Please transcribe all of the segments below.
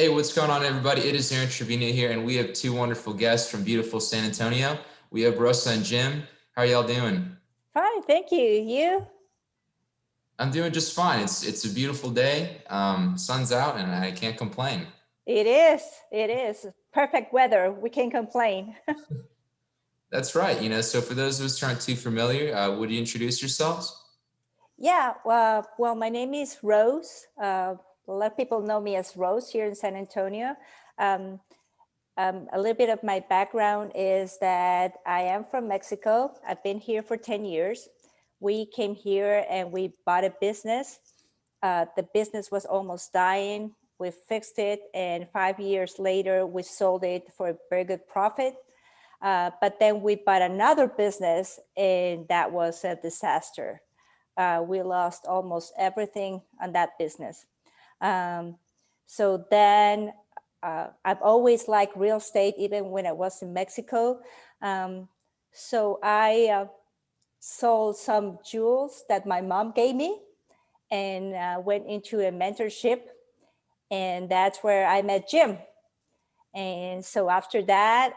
Hey, what's going on, everybody? It is Aaron Trevino here, and we have two wonderful guests from beautiful San Antonio. We have Rosa and Jim. How are y'all doing? Fine, thank you. You? I'm doing just fine. It's a beautiful day. Sun's out, and I can't complain. It is. It is. Perfect weather. We can't complain. That's right. So for those of us who aren't too familiar, would you introduce yourselves? Yeah, well, my name is Rose. A lot of people know me as Rose here in San Antonio. Um, a little bit of my background is that I am from Mexico. I've been here for 10 years. We came here and we bought a business. The business was almost dying. We fixed it, and 5 years later, we sold it for a very good profit. But then we bought another business, and that was a disaster. We lost almost everything on that business. Um, so then I've always liked real estate, even when I was in Mexico. Um, so I sold some jewels that my mom gave me and went into a mentorship. And that's where I met Jim. And so after that,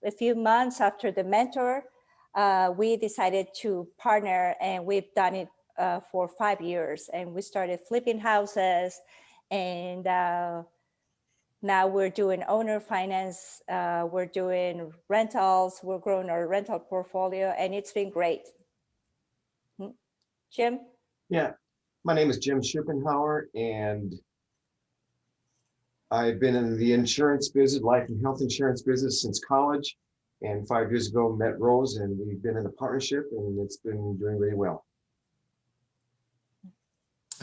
a few months after the mentor, we decided to partner, and we've done it for 5 years. And we started flipping houses, and now we're doing owner finance, we're doing rentals, we're growing our rental portfolio, and it's been great. Jim? Yeah, my name is Jim Schopenhauer, and I've been in the insurance business, life and health insurance business since college. And 5 years ago, met Rose, and we've been in a partnership, and it's been doing really well.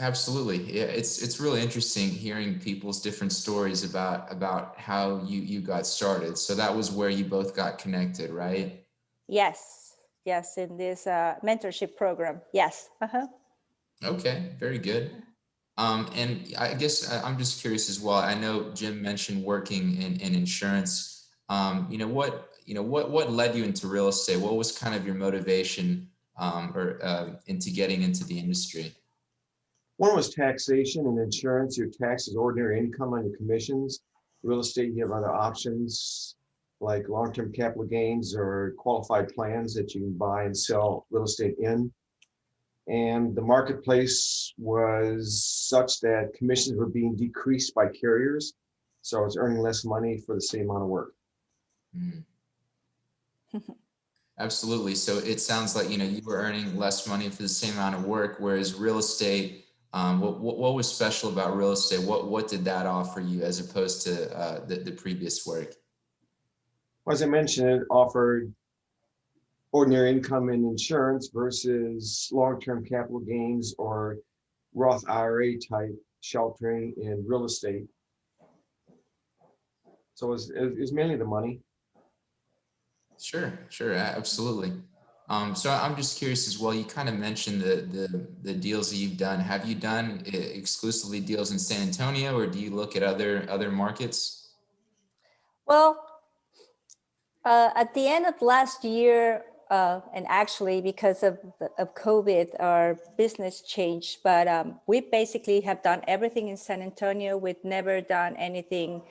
Absolutely. Yeah, it's really interesting hearing people's different stories about how you got started. So that was where you both got connected, right? Yes, yes, in this mentorship program. Yes. Uh-huh. Okay, very good. And I guess I'm just curious as well. I know Jim mentioned working in insurance. What led you into real estate? What was kind of your motivation or into getting into the industry? One was taxation and insurance. Your tax is ordinary income on your commissions. Real estate, you have other options like long-term capital gains or qualified plans that you can buy and sell real estate in. And the marketplace was such that commissions were being decreased by carriers. So I was earning less money for the same amount of work. Mm. Absolutely. So it sounds like, you were earning less money for the same amount of work, whereas real estate, what was special about real estate? What did that offer you as opposed to the previous work? As I mentioned, it offered ordinary income in insurance versus long-term capital gains or Roth IRA type sheltering in real estate. So it was mainly the money. Sure, absolutely. So I'm just curious as well. You kind of mentioned the deals that you've done. Have you done exclusively deals in San Antonio, or do you look at other markets? Well, at the end of last year, and actually because of COVID, our business changed, but we basically have done everything in San Antonio. We've never done anything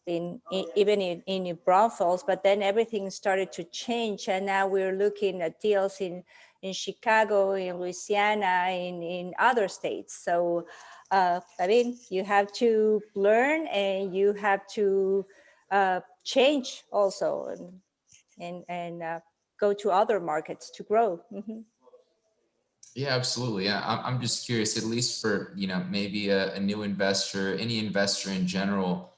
even in New Braunfels, but then everything started to change, and now we're looking at deals in Chicago, in Louisiana, in other states. So, I mean, you have to learn, and you have to change also, and go to other markets to grow. Mm-hmm. Yeah, absolutely. Yeah, I'm just curious, at least for, maybe a new investor, any investor in general,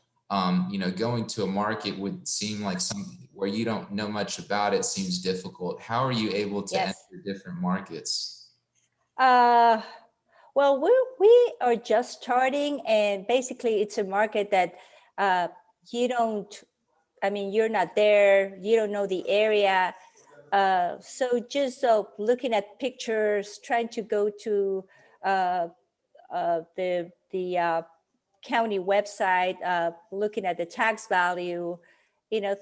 going to a market would seem like something where you don't know much about it seems difficult. How are you able to Yes. enter different markets? Well, we are just starting, and basically it's a market that you don't, I mean, you're not there, you don't know the area. So just looking at pictures, trying to go to the county website, looking at the tax value,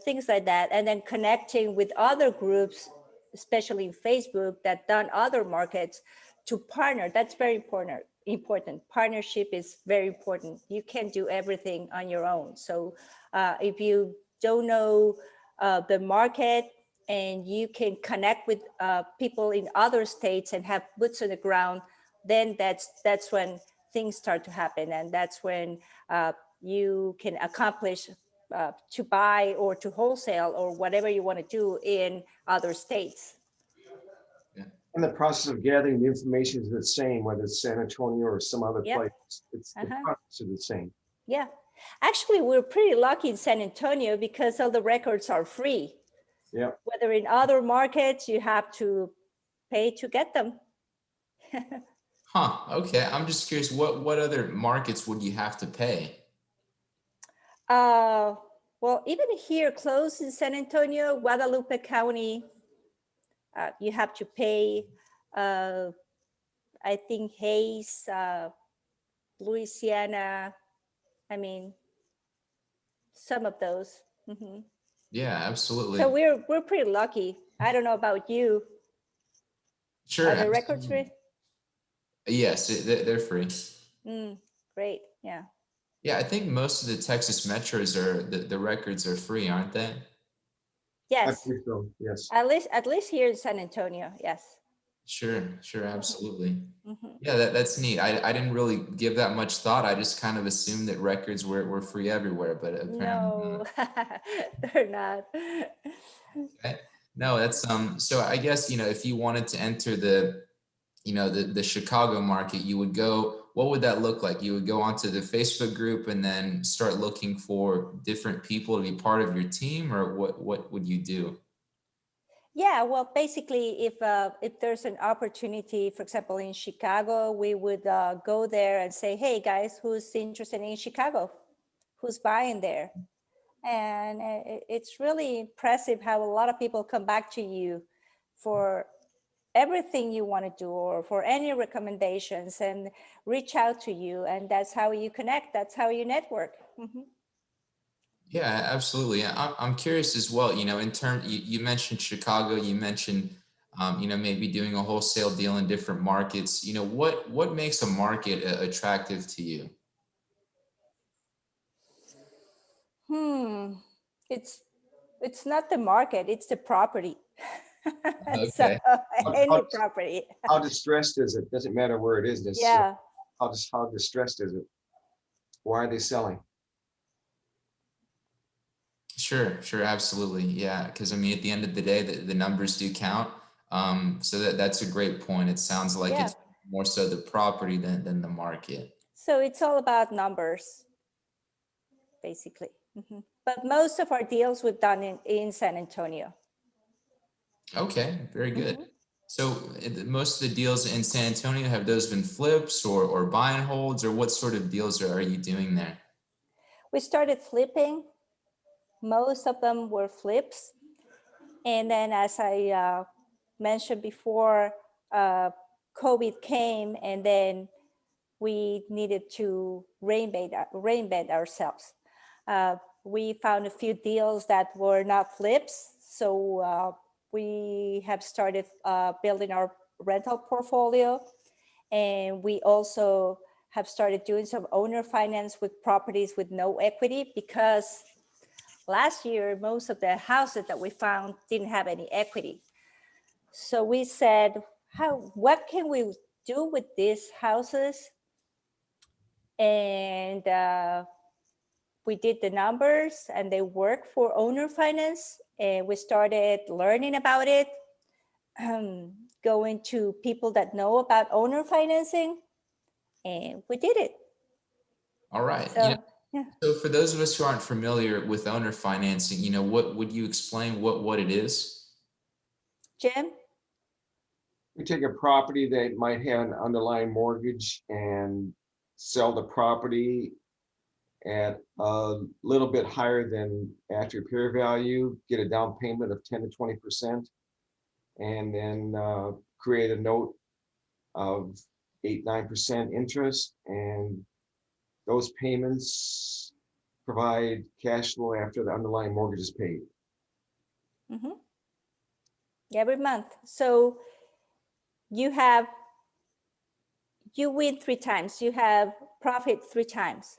things like that, and then connecting with other groups, especially in Facebook, that done other markets to partner. That's very important. important. Partnership is very important. You can't do everything on your own. So if you don't know the market and you can connect with people in other states and have boots on the ground, then that's when things start to happen, and that's when you can accomplish to buy or to wholesale or whatever you want to do in other states. And the process of gathering the information is the same, whether it's San Antonio or some other Yep. place. It's the process is the same. Yeah, actually, we're pretty lucky in San Antonio because all the records are free. Yeah. Whether in other markets, you have to pay to get them. Huh. Okay. I'm just curious, what other markets would you have to pay? Well, even here close in San Antonio, Guadalupe County, you have to pay, I think Hayes, Louisiana, I mean, some of those. Mhm. Yeah, absolutely. So we're pretty lucky. I don't know about you. Sure. Are the records free? Yes, they're free. Great. Yeah. Yeah, I think most of the Texas metros are the records are free, aren't they? I Yes. think so, yes. At least here in San Antonio. Yes. Sure, absolutely. Mhm. Yeah, that's neat. I didn't really give that much thought. I just kind of assumed that records were free everywhere, but apparently No, not. they're not. Okay. No, that's so I guess, if you wanted to enter the Chicago market, you would go, what would that look like? You would go onto the Facebook group and then start looking for different people to be part of your team, or what would you do? Yeah, well, basically, if there's an opportunity, for example, in Chicago, we would go there and say, "Hey, guys, who's interested in Chicago? Who's buying there?" And it's really impressive how a lot of people come back to you for everything you want to do or for any recommendations and reach out to you, and that's how you connect. That's how you network. Mhm. Yeah, absolutely. I'm curious as well, in terms, you mentioned Chicago, you mentioned, maybe doing a wholesale deal in different markets. What makes a market attractive to you? Hmm. It's it's not the market, it's the property. So Okay. any property. How distressed is it? Doesn't matter where it is. Yeah. How distressed is it? Why are they selling? Sure, absolutely. Yeah, because I mean, at the end of the day, the numbers do count. So that's a great point. It sounds like Yeah. it's more so the property than the market. So it's all about numbers, basically. Mhm. But most of our deals we've done in San Antonio. Okay, very good. Mhm. So most of the deals in San Antonio, have those been flips or buy and holds, or what sort of deals are you doing there? We started flipping. Most of them were flips. And then, as I mentioned before, COVID came, and then we needed to reinvent ourselves. We found a few deals that were not flips, so we have started building our rental portfolio, and we also have started doing some owner finance with properties with no equity, because last year most of the houses that we found didn't have any equity. So we said, what can we do with these houses? And we did the numbers, and they work for owner finance, and we started learning about it, going to people that know about owner financing, and we did it. All right. So yeah. So for those of us who aren't familiar with owner financing, what would you explain what it is? Jim? You take a property that might have an underlying mortgage and sell the property at a little bit higher than after repair value, get a down payment of 10 to 20%, and then create a note of 8-9% interest, and those payments provide cash flow after the underlying mortgage is paid. Mm-hmm. Every month. So you have you win 3 times. You have profit 3 times.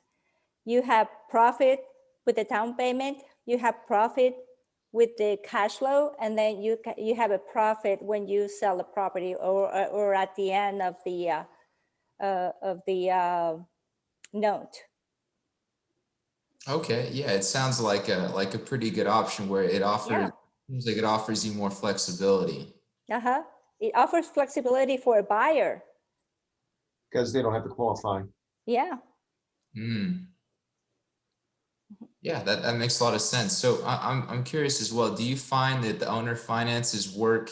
You have profit with the down payment, you have profit with the cash flow, and then you have a profit when you sell the property or at the end of the note. Okay, yeah, it sounds like a pretty good option where it offers Yeah. seems like it offers you more flexibility. Uh-huh. It offers flexibility for a buyer. Because they don't have to qualify. Yeah. Hmm. Yeah, that makes a lot of sense. So I'm curious as well. Do you find that the owner finances work,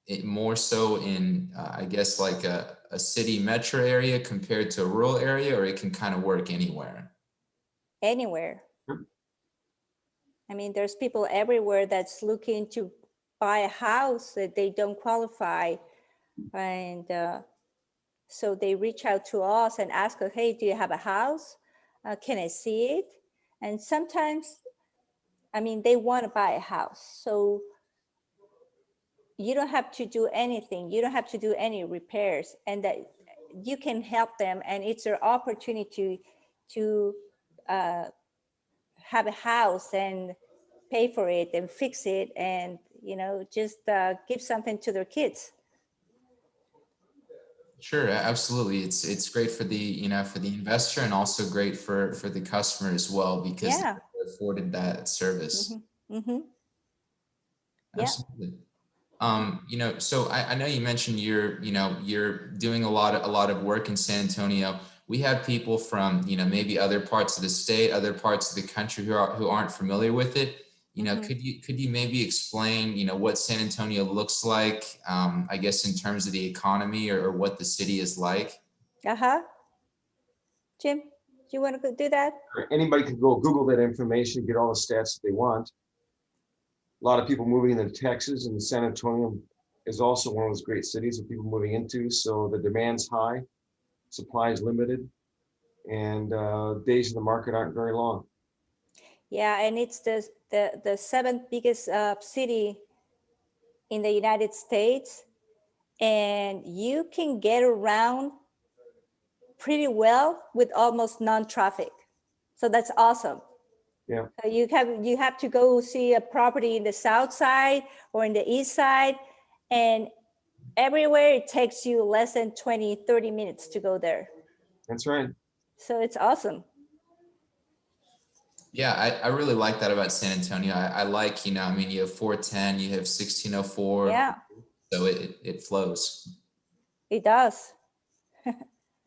it more so in I guess like a city metro area compared to a rural area, or it can kind of work anywhere? Anywhere. Hmm. I mean, there's people everywhere that's looking to buy a house that they don't qualify. And so they reach out to us and ask us, hey, do you have a house? Can I see it? And sometimes, I mean, they want to buy a house. So you don't have to do anything. You don't have to do any repairs. And that you can help them. And it's their opportunity to have a house and pay for it and fix it and, just give something to their kids. Sure, absolutely. It's great for the investor and also great for the customer as well because Yeah. they're afforded that service. Mm-hmm. Yeah. Absolutely. So I know you mentioned you're doing a lot of work in San Antonio. We have people from, maybe other parts of the state, other parts of the country who aren't familiar with it. Could you maybe explain, what San Antonio looks like, I guess in terms of the economy or what the city is like? Uh-huh. Jim, do you want to do that? Anybody can go Google that information, get all the stats that they want. A lot of people moving into Texas, and San Antonio is also one of those great cities that people moving into. So the demand's high, supply is limited, and days in the market aren't very long. Yeah, and it's the seventh biggest city in the United States, and you can get around pretty well with almost non-traffic. So that's awesome. Yeah. You have to go see a property in the south side or in the east side, and everywhere it takes you less than 20-30 minutes to go there. That's right. So it's awesome. Yeah, I really like that about San Antonio. I like, you have 410, you have 1604, Yeah, so it flows. it does.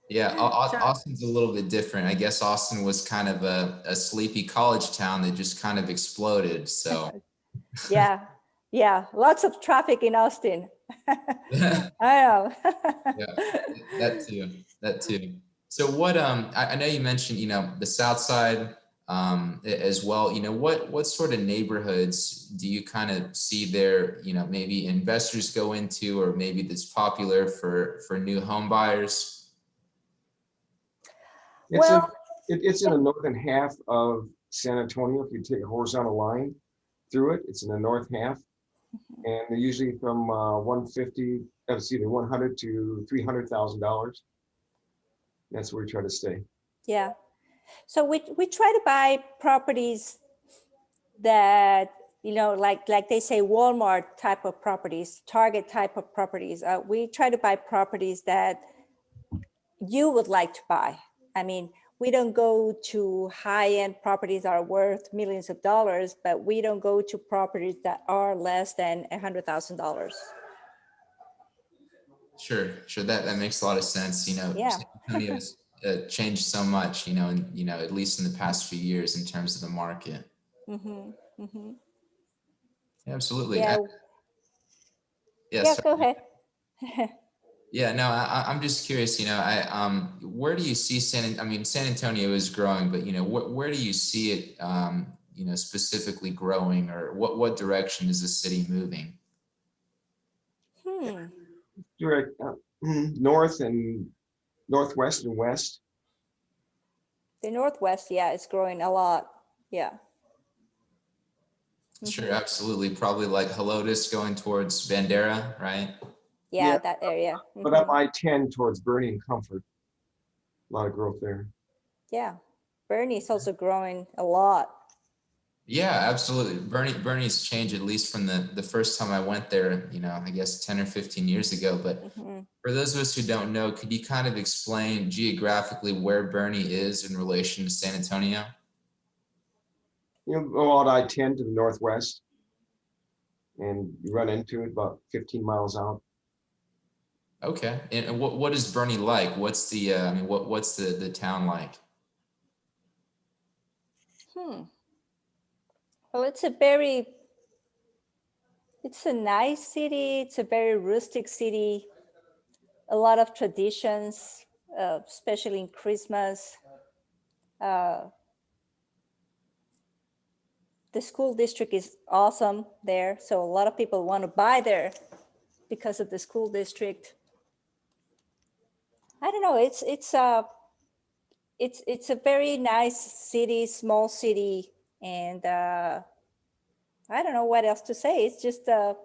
Yeah, So Austin's a little bit different. I guess Austin was kind of a sleepy college town that just kind of exploded. So yeah, yeah, lots of traffic in Austin. yeah, I know. that too, that too. So what, I know you mentioned, the South Side, as well, what sort of neighborhoods do you kind of see there, maybe investors go into, or maybe that's popular for new home buyers? It's Well, it's in the northern half of San Antonio. If you take a horizontal line through it, it's in the north half, and they're usually from 150, either 100 to $300,000. That's where we try to stay. yeah. So we try to buy properties that, like they say, Walmart type of properties, Target type of properties. We try to buy properties that you would like to buy. I mean, we don't go to high-end properties that are worth millions of dollars, but we don't go to properties that are less than $100,000. Sure. That makes a lot of sense. Yeah. San Antonio's changed so much, and at least in the past few years in terms of the market. Mm-hmm. Mm-hmm. Absolutely. Yeah. Yeah. Yeah. So Go ahead. yeah, no, I'm just curious. Where do you see San Antonio is growing, but where do you see it? Specifically growing, or what direction is the city moving? Direct north and northwest and west. The Northwest, yeah, it's growing a lot. Yeah. Sure, Mm-hmm. absolutely. Probably like Helotes going towards Bandera, right? Yeah, that area. But up I-10 towards Bernie and Comfort, a lot of growth there. Yeah, Bernie is also growing a lot. Yeah, absolutely. Bernie's changed, at least from the first time I went there, I guess 10 or 15 years ago. But for those of us who don't know, could you kind of explain geographically where Bernie is in relation to San Antonio? Go out I-10 to the northwest, and you run into it about 15 miles out. Okay. And what is Bernie like? What's the what's the town like? Well, it's a nice city. It's a very rustic city. A lot of traditions, especially in Christmas. The school district is awesome there, so a lot of people want to buy there because of the school district. I don't know. It's a very nice city, small city, and I don't know what else to say. It's just A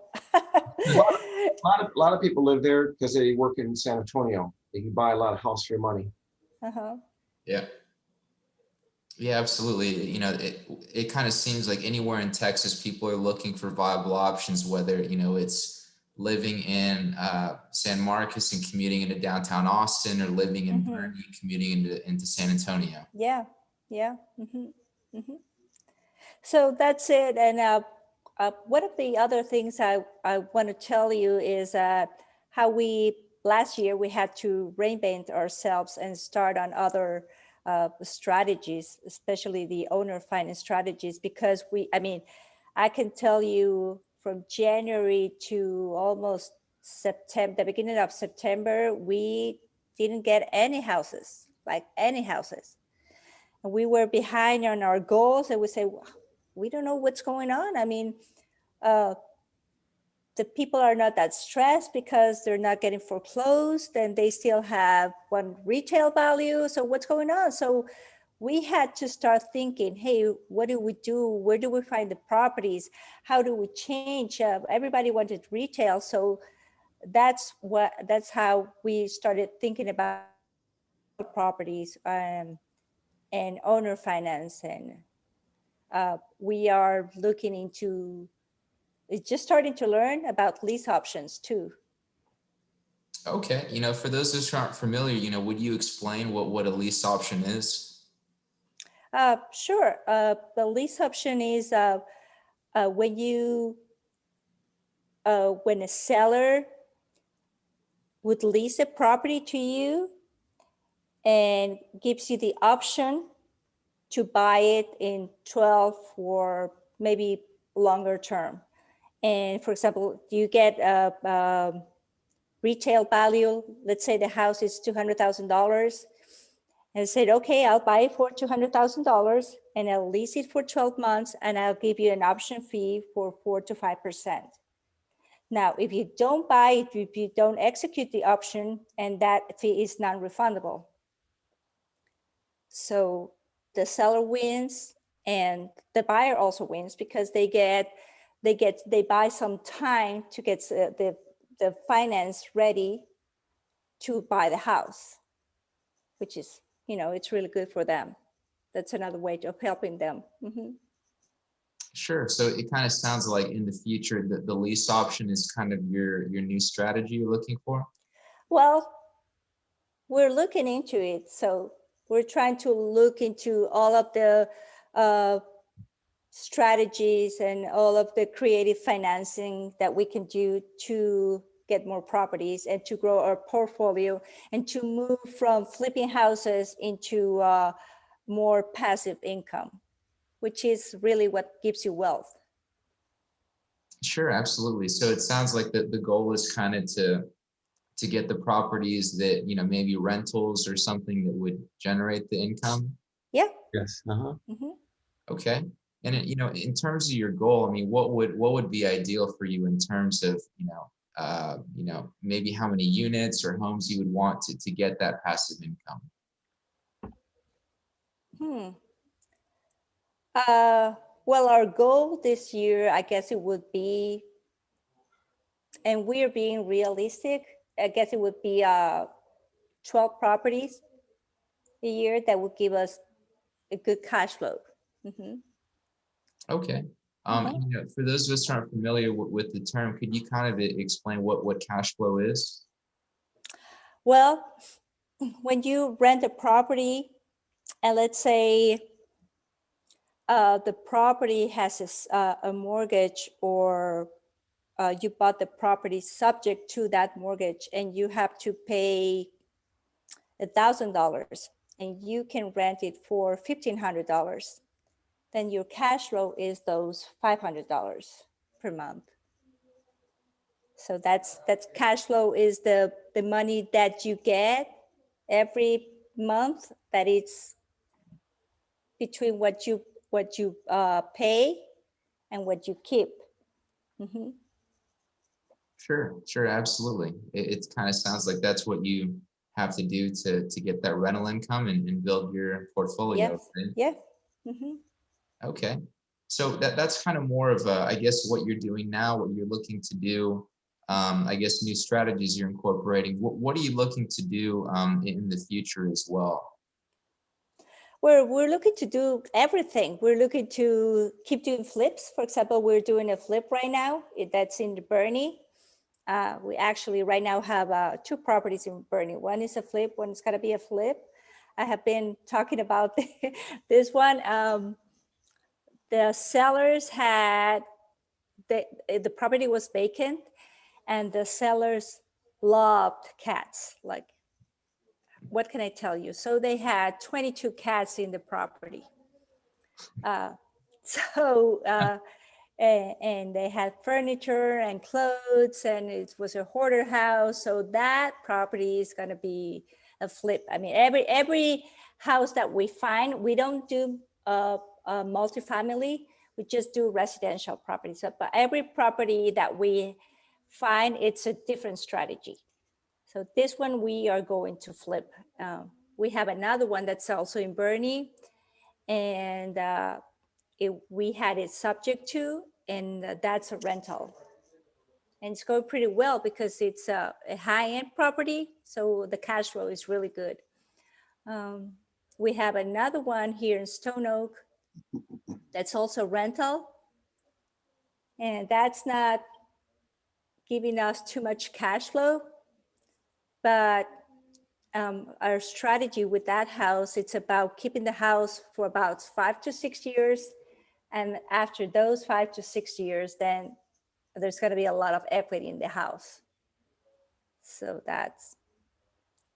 lot of people live there because they work in San Antonio. They can buy a lot of house for your money. Yeah. Yeah, absolutely. It kind of seems like anywhere in Texas, people are looking for viable options, whether, it's living in San Marcos and commuting into downtown Austin, or living in Bernie and commuting into San Antonio. Yeah. So that's it. And one of the other things I want to tell you is how last year we had to reinvent ourselves and start on other strategies, especially the owner finance strategies, because I can tell you from January to almost September, the beginning of September, we didn't get any houses, like any houses. And we were behind on our goals, and we say, we don't know what's going on. The people are not that stressed because they're not getting foreclosed, and they still have one retail value. So what's going on? So we had to start thinking, hey, what do we do? Where do we find the properties? How do we change? Everybody wanted retail. So that's how we started thinking about properties and owner finance. And we are looking into, it's just starting to learn about lease options too. Okay. For those of us who aren't familiar, would you explain what a lease option is? Sure. The lease option is when a seller would lease a property to you and gives you the option to buy it in 12 or maybe longer term. And for example, you get a retail value, let's say the house is $200,000, and said, okay, I'll buy it for $200,000 and I'll lease it for 12 months and I'll give you an option fee for 4 to 5%. Now, if you don't buy it, if you don't execute the option, and that fee is non-refundable. So the seller wins and the buyer also wins, because they buy some time to get the finance ready to buy the house, which is, it's really good for them. That's another way of helping them. Sure. So it kind of sounds like in the future that the lease option is kind of your new strategy you're looking for. Well, we're looking into it. So we're trying to look into all of the strategies and all of the creative financing that we can do to get more properties and to grow our portfolio and to move from flipping houses into more passive income, which is really what gives you wealth. Sure, absolutely. So it sounds like the goal is kind of to get the properties that, maybe rentals or something that would generate the income. Yeah. Yes. Okay. And in terms of your goal, what would be ideal for you in terms of, maybe how many units or homes you would want to get that passive income? Well, our goal this year, I guess it would be and we are being realistic. I guess it would be 12 properties a year that would give us a good cash flow. Mhm. Okay. Mhm. For those of us who aren't familiar with the term, could you kind of explain what cash flow is? Well, when you rent a property, and let's say the property has a mortgage, or you bought the property subject to that mortgage, and you have to pay $1,000, and you can rent it for $1,500, then your cash flow is those $500 per month. So that's cash flow is the money that you get every month, that it's between what you pay and what you keep. Mhm. Sure, absolutely. It kind of sounds like that's what you have to do to get that rental income and build your portfolio, Yes. right? Yeah. Hmm. Okay. So that's kind of more of I guess what you're doing now, what you're looking to do. I guess new strategies you're incorporating. What are you looking to do in the future as well? We're looking to do everything. We're looking to keep doing flips. For example, we're doing a flip right now. That's in the Bernie. We actually right now have two properties in Bernie. One is a flip, one is gonna be a flip. I have been talking about this one. The sellers had, the property was vacant, and the sellers loved cats. Like, what can I tell you? So they had 22 cats in the property. Uh, so and they had furniture and clothes, and it was a hoarder house. So that property is going to be a flip. I mean, every house that we find, we don't do multifamily, we just do residential properties. So, but every property that we find, it's a different strategy. So this one we are going to flip. We have another one that's also in Bernie, and we had it subject to, and that's a rental. And it's going pretty well because it's a high-end property, so the cash flow is really good. Um, we have another one here in Stone Oak that's also rental, and that's not giving us too much cash flow, but our strategy with that house, it's about keeping the house for about 5 to 6 years. And after those 5 to 6 years, then there's going to be a lot of equity in the house. So that's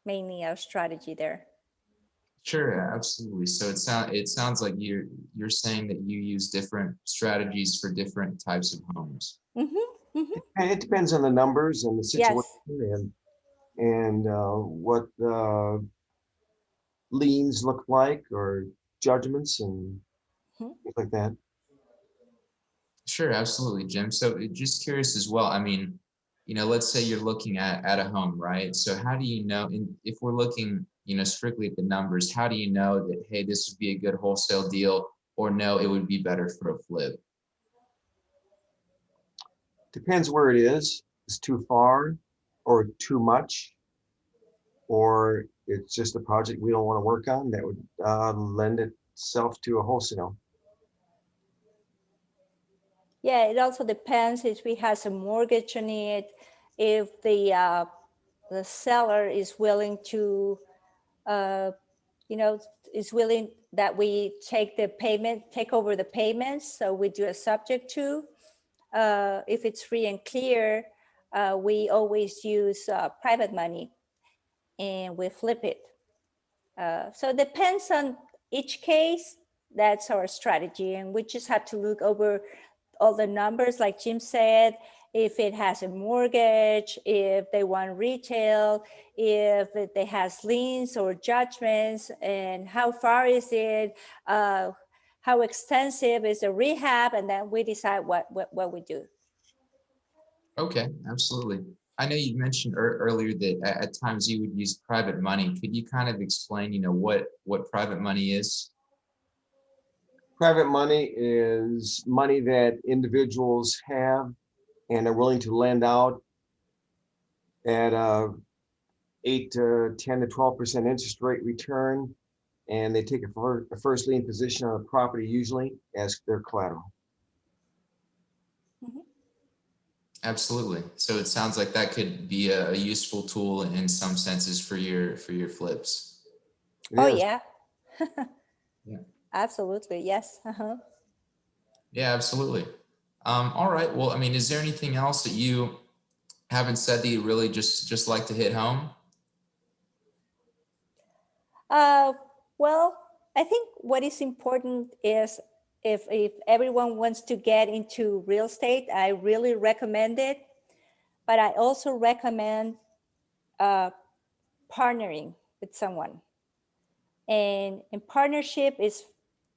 mainly our strategy there. Sure, absolutely. So it sounds like you're saying that you use different strategies for different types of homes. Mm-hmm, mm-hmm. And it depends on the numbers and the situation Yes. and what liens look like or judgments and Mm-hmm. things like that. Sure, absolutely, Jim. So just curious as well. I mean, let's say you're looking at a home, right? So how do you know, and if we're looking, strictly at the numbers, how do you know that, hey, this would be a good wholesale deal, or no, it would be better for a flip? Depends where it is. It's too far or too much, or it's just a project we don't want to work on that would lend itself to a wholesale. Yeah, it also depends if we have a mortgage on it, if the seller is willing to, uh, is willing that we take over the payments. So we do a subject to. If it's free and clear, we always use private money, and we flip it. So it depends on each case. That's our strategy. And we just have to look over all the numbers, like Jim said, if it has a mortgage, if they want retail, if they has liens or judgments, and how far is it, how extensive is the rehab, and then we decide what we do. Okay, absolutely. I know you mentioned earlier that at times you would use private money. Could you kind of explain, what private money is? Private money is money that individuals have and are willing to lend out at 8 to 10 to 12% interest rate return, and they take a first lien position on the property usually as their collateral. Mhm. Absolutely. So it sounds like that could be a useful tool in some senses for your flips. Oh It is. yeah, Yeah. absolutely. Yes. Uh-huh. Yeah, absolutely. All right. Well, I mean, is there anything else that you haven't said that you really just like to hit home? Uh, well, I think what is important is if everyone wants to get into real estate, I really recommend it. But I also recommend uh, partnering with someone. And in partnership is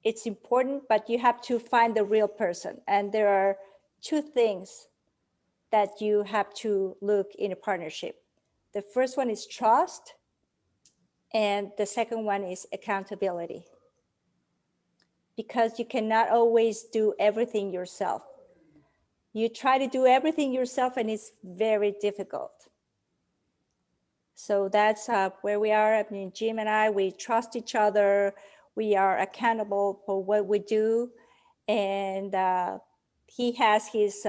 it's important, but you have to find the real person. And there are two things that you have to look in a partnership. The first one is trust, and the second one is accountability. Because you cannot always do everything yourself. You try to do everything yourself, and it's very difficult. So that's where we are. I mean, Jim and I, we trust each other. We are accountable for what we do. And he has his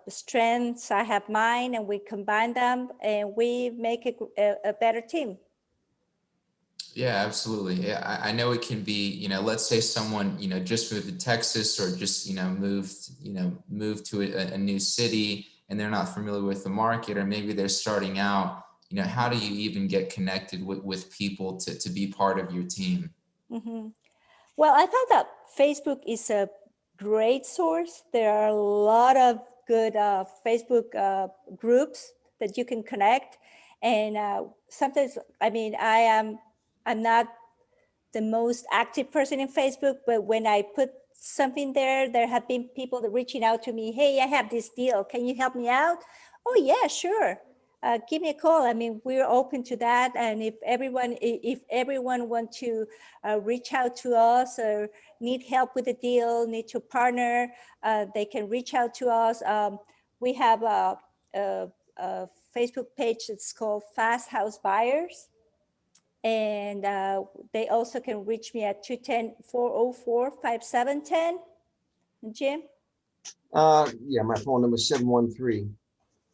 strengths, I have mine, and we combine them and we make a better team. Yeah, absolutely. Yeah, I know it can be, let's say someone, just moved to Texas or just, moved to a new city and they're not familiar with the market, or maybe they're starting out, how do you even get connected with people to be part of your team? Mm-hmm. Well, I thought that Facebook is a great source. There are a lot of good Facebook groups that you can connect. And sometimes, I mean, I'm not the most active person in Facebook, but when I put something there, there have been people that reaching out to me, hey, I have this deal. Can you help me out? Oh yeah, sure. Give me a call. I mean, we're open to that. And if everyone want to reach out to us or need help with a deal, need to partner, they can reach out to us. We have a Facebook page that's called Fast House Buyers. And they also can reach me at 210-404-5710. Jim? Yeah, my phone number is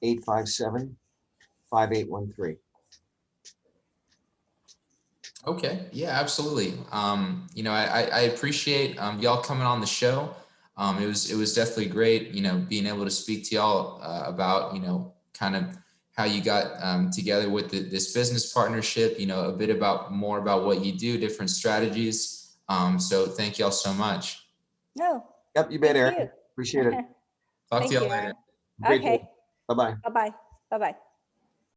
713-857-5813. Okay. Yeah, absolutely. I appreciate y'all coming on the show. It was definitely great, being able to speak to y'all about, kind of how you got together with this business partnership, a bit more about what you do, different strategies. So thank y'all so much. No. Yep, you bet, Thank Aaron. you. Appreciate it. Talk to Thank y'all you, later. Aaron. Great day. Okay. Bye-bye. Bye-bye. Bye-bye.